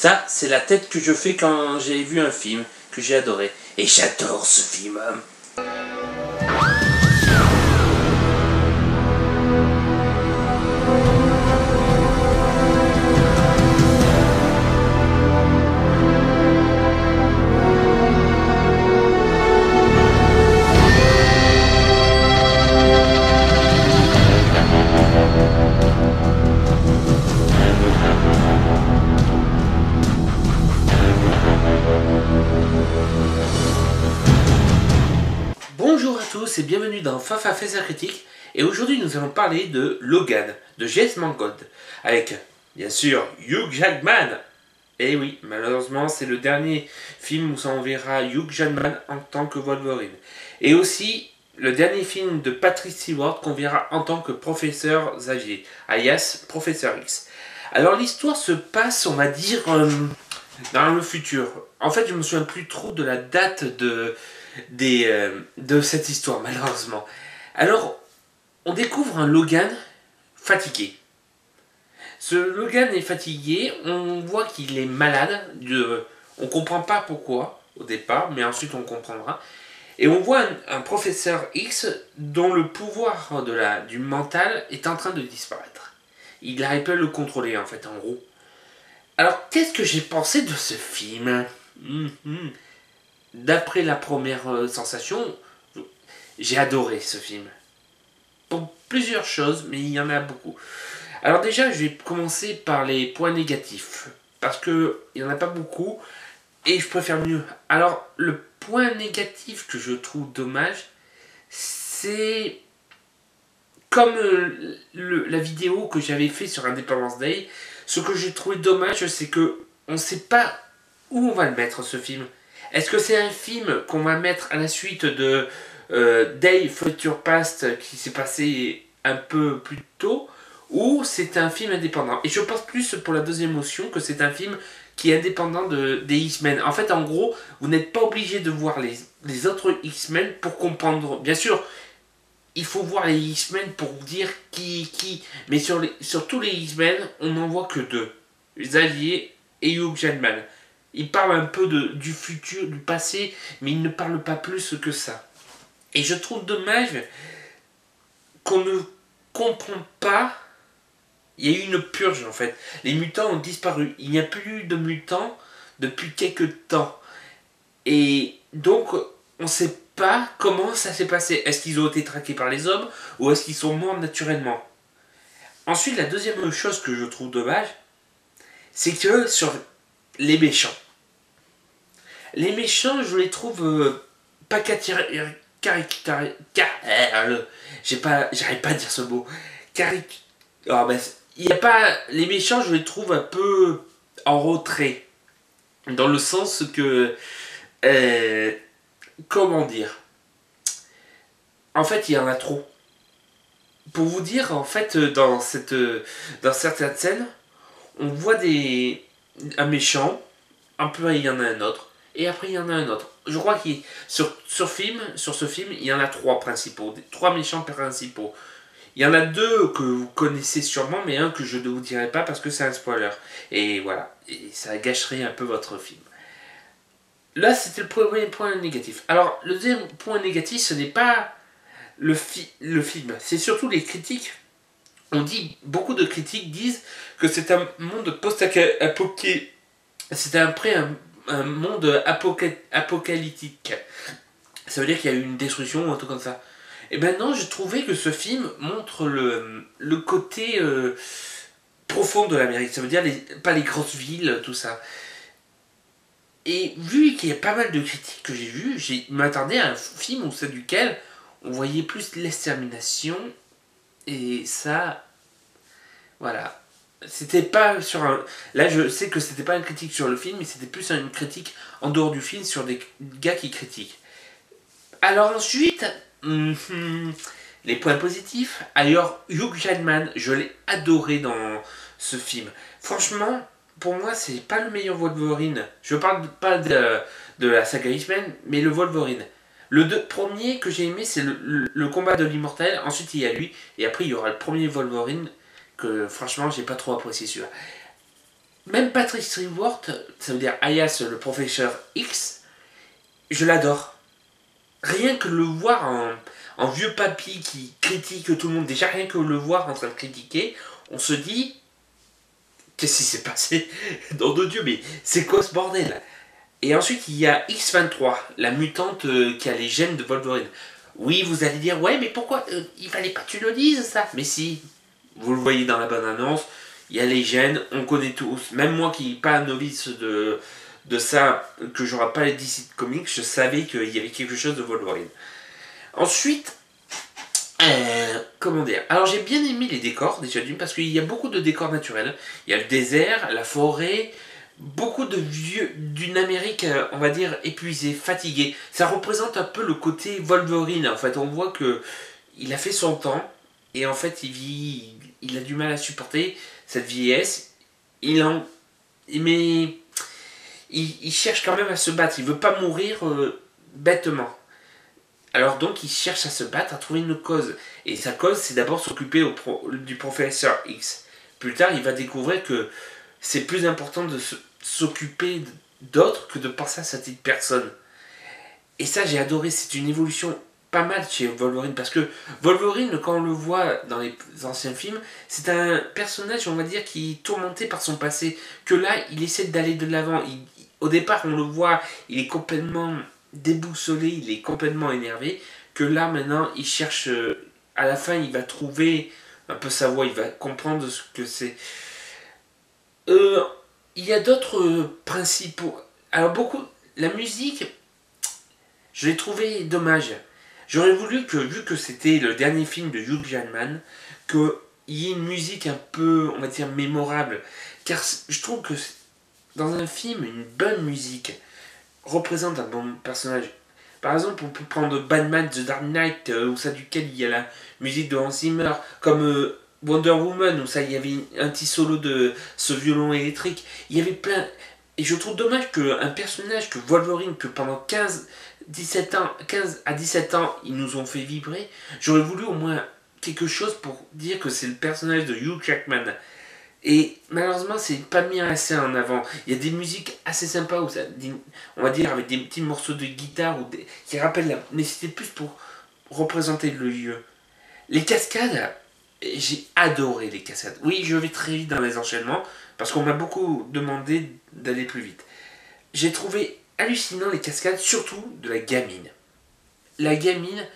Ça, c'est la tête que je fais quand j'ai vu un film que j'ai adoré. Et j'adore ce film. Bonjour à tous et bienvenue dans Fafa fait sa critique. Et aujourd'hui nous allons parler de Logan, de James Mangold, avec bien sûr Hugh Jackman. Et oui, malheureusement c'est le dernier film où on verra Hugh Jackman en tant que Wolverine. Et aussi le dernier film de Patrick Stewart qu'on verra en tant que Professeur Xavier, alias Professeur X. Alors l'histoire se passe, on va dire, dans le futur. En fait je me souviens plus trop de la date de cette histoire, malheureusement. Alors, on découvre un Logan fatigué. Ce Logan est fatigué, on voit qu'il est malade, on comprend pas pourquoi au départ, mais ensuite on comprendra. Et on voit un professeur X dont le pouvoir du mental est en train de disparaître. Il n'arrive pas à le contrôler en fait, en gros. Alors, qu'est-ce que j'ai pensé de ce film? D'après la première sensation, j'ai adoré ce film. Pour plusieurs choses, mais il y en a beaucoup. Alors déjà, je vais commencer par les points négatifs. Parce qu'il n'y en a pas beaucoup, et je préfère mieux. Alors, le point négatif que je trouve dommage, c'est... Comme la vidéo que j'avais fait sur Independence Day, ce que j'ai trouvé dommage, c'est que on ne sait pas où on va le mettre, ce film. Est-ce que c'est un film qu'on va mettre à la suite de Day Future Past qui s'est passé un peu plus tôt, ou c'est un film indépendant? Et je pense plus pour la deuxième option que c'est un film qui est indépendant des X-Men. En fait, en gros, vous n'êtes pas obligé de voir les autres X-Men pour comprendre. Bien sûr, il faut voir les X-Men pour dire qui. Mais sur tous les X-Men, on n'en voit que deux. Xavier et Hugh Jackman. Il parle un peu du futur, du passé, mais il ne parle pas plus que ça. Et je trouve dommage qu'on ne comprend pas. Il y a eu une purge en fait. Les mutants ont disparu. Il n'y a plus de mutants depuis quelques temps. Et donc, on ne sait pas comment ça s'est passé. Est-ce qu'ils ont été traqués par les hommes ou est-ce qu'ils sont morts naturellement? Ensuite, la deuxième chose que je trouve dommage, c'est que sur les méchants. Les méchants, je les trouve pas j'arrive pas à dire ce mot. Il y a pas. Les méchants, je les trouve un peu en retrait. Dans le sens que. Comment dire? En fait, il y en a trop. Pour vous dire, en fait, dans certaines scènes, on voit un méchant, un peu il y en a un autre, et après il y en a un autre. Je crois que sur ce film, il y en a trois principaux, trois méchants principaux. Il y en a deux que vous connaissez sûrement, mais un que je ne vous dirai pas parce que c'est un spoiler. Et voilà, et ça gâcherait un peu votre film. Là, c'était le premier point négatif. Alors, le deuxième point négatif, ce n'est pas le film, c'est surtout les critiques. Beaucoup de critiques disent que c'est un monde post-apocalyptique. C'est un monde apocalyptique. Ça veut dire qu'il y a eu une destruction ou un truc comme ça. Et ben non, je trouvais que ce film montre le côté profond de l'Amérique. Ça veut dire pas les grosses villes, tout ça. Et vu qu'il y a pas mal de critiques que j'ai vues, je m'attendais à un film au sein duquel on voyait plus l'extermination. Et ça, voilà. C'était pas sur un... Là, je sais que c'était pas une critique sur le film, mais c'était plus une critique en dehors du film sur des gars qui critiquent. Alors ensuite, les points positifs. Alors, Hugh Jackman, je l'ai adoré dans ce film. Franchement, pour moi, c'est pas le meilleur Wolverine. Je parle pas de la saga X-Men, mais le Wolverine. Le premier que j'ai aimé, c'est le combat de l'immortel. Ensuite, il y a lui. Et après, il y aura le premier Wolverine que, franchement, j'ai pas trop apprécié celui-là. Même Patrick Stewart, ça veut dire Alias le professeur X, je l'adore. Rien que le voir en vieux papy qui critique tout le monde, déjà rien que le voir en train de critiquer, on se dit, qu'est-ce qui s'est passé? Nom de Dieu, mais c'est quoi ce bordel? Et ensuite, il y a X-23, la mutante qui a les gènes de Wolverine. Oui, vous allez dire, ouais, mais pourquoi il fallait pas que tu le dises, ça? Mais si, vous le voyez dans la bonne annonce, il y a les gènes, on connaît tous. Même moi qui n'ai pas un novice de ça, que j'aurais pas les DC Comics, je savais qu'il y avait quelque chose de Wolverine. Ensuite, comment dire? Alors j'ai bien aimé les décors, déjà d'une, parce qu'il y a beaucoup de décors naturels. Il y a le désert, la forêt, beaucoup de vieux, d'une Amérique, on va dire, épuisée, fatiguée. Ça représente un peu le côté Wolverine. En fait, on voit que il a fait son temps, et en fait, il a du mal à supporter cette vieillesse. Mais il cherche quand même à se battre. Il veut pas mourir bêtement. Alors donc il cherche à se battre, à trouver une cause. Et sa cause, c'est d'abord s'occuper du professeur X. Plus tard, il va découvrir que c'est plus important de s'occuper d'autres que de penser à sa petite personne. Et ça, j'ai adoré. C'est une évolution pas mal chez Wolverine. Parce que Wolverine, quand on le voit dans les anciens films, c'est un personnage, on va dire, qui est tourmenté par son passé. Que là, il essaie d'aller de l'avant. Au départ, on le voit, il est complètement déboussolé, il est complètement énervé, que là maintenant il cherche, à la fin il va trouver un peu sa voie, il va comprendre ce que c'est. Euh, il y a d'autres principaux. Alors beaucoup, la musique, je l'ai trouvé dommage. J'aurais voulu que, vu que c'était le dernier film de Hugh Jackman, qu'il y ait une musique un peu, on va dire, mémorable. Car je trouve que dans un film, une bonne musique représente un bon personnage. Par exemple, on peut prendre Batman The Dark Knight, au sein duquel il y a la musique de Hans Zimmer, comme Wonder Woman, où ça, il y avait un petit solo de ce violon électrique. Il y avait plein. Et je trouve dommage qu'un personnage que Wolverine, que pendant 17 ans, 15 à 17 ans, ils nous ont fait vibrer, j'aurais voulu au moins quelque chose pour dire que c'est le personnage de Hugh Jackman. Et malheureusement, c'est pas mis assez en avant. Il y a des musiques assez sympas, où ça, on va dire, avec des petits morceaux de guitare qui rappellent la nécessité de plus pour représenter le lieu. Les cascades, j'ai adoré les cascades. Oui, je vais très vite dans les enchaînements, parce qu'on m'a beaucoup demandé d'aller plus vite. J'ai trouvé hallucinant les cascades, surtout de la gamine. La gamine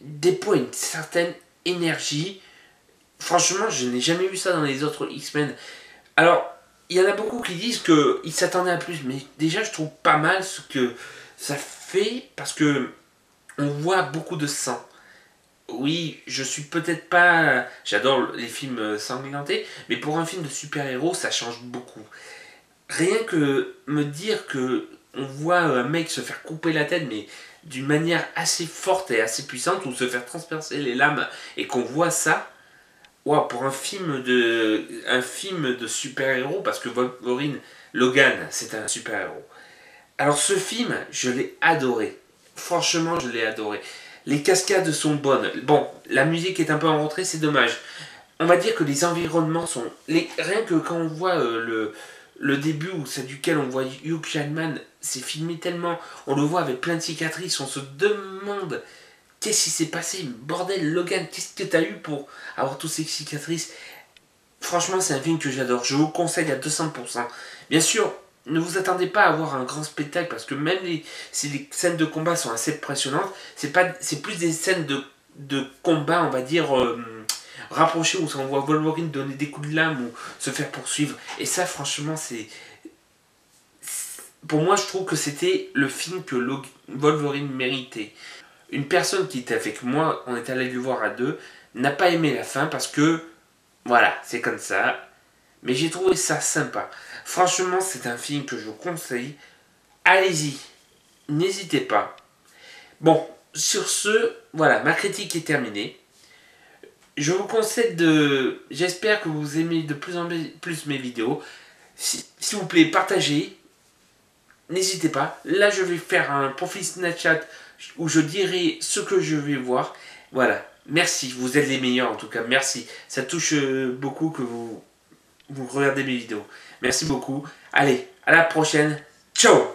déploie une certaine énergie. Franchement, je n'ai jamais vu ça dans les autres X-Men. Alors, il y en a beaucoup qui disent qu'ils s'attendaient à plus, mais déjà, je trouve pas mal ce que ça fait, parce que on voit beaucoup de sang. Oui, je suis peut-être pas... J'adore les films sanglantés, mais pour un film de super-héros, ça change beaucoup. Rien que me dire que on voit un mec se faire couper la tête, mais d'une manière assez forte et assez puissante, ou se faire transpercer les lames, et qu'on voit ça, wow, pour un film de super-héros, parce que Wolverine, Logan, c'est un super-héros. Alors ce film, je l'ai adoré. Franchement, je l'ai adoré. Les cascades sont bonnes. Bon, la musique est un peu en retrait, c'est dommage. On va dire que les environnements sont... Rien que quand on voit le début, où c'est duquel on voit Hugh Jackman, c'est filmé tellement... On le voit avec plein de cicatrices, on se demande... Qu'est-ce qui s'est passé? Bordel, Logan, qu'est-ce que t'as eu pour avoir toutes ces cicatrices? Franchement, c'est un film que j'adore. Je vous conseille à 200%. Bien sûr, ne vous attendez pas à avoir un grand spectacle, parce que même si les scènes de combat sont assez impressionnantes, c'est plus des scènes de combat, on va dire, rapprochées, où on voit Wolverine donner des coups de lame ou se faire poursuivre. Et ça, franchement, pour moi, je trouve que c'était le film que Wolverine méritait. Une personne qui était avec moi, on est allé le voir à deux, n'a pas aimé la fin, parce que, voilà, c'est comme ça. Mais j'ai trouvé ça sympa. Franchement, c'est un film que je vous conseille. Allez-y, n'hésitez pas. Bon, sur ce, voilà, ma critique est terminée. Je vous conseille de... J'espère que vous aimez de plus en plus mes vidéos. S'il vous plaît, partagez. N'hésitez pas. Là, je vais faire un profil Snapchat où je dirai ce que je vais voir. Voilà. Merci. Vous êtes les meilleurs en tout cas. Merci. Ça touche beaucoup que vous vous regardez mes vidéos. Merci beaucoup. Allez, à la prochaine. Ciao!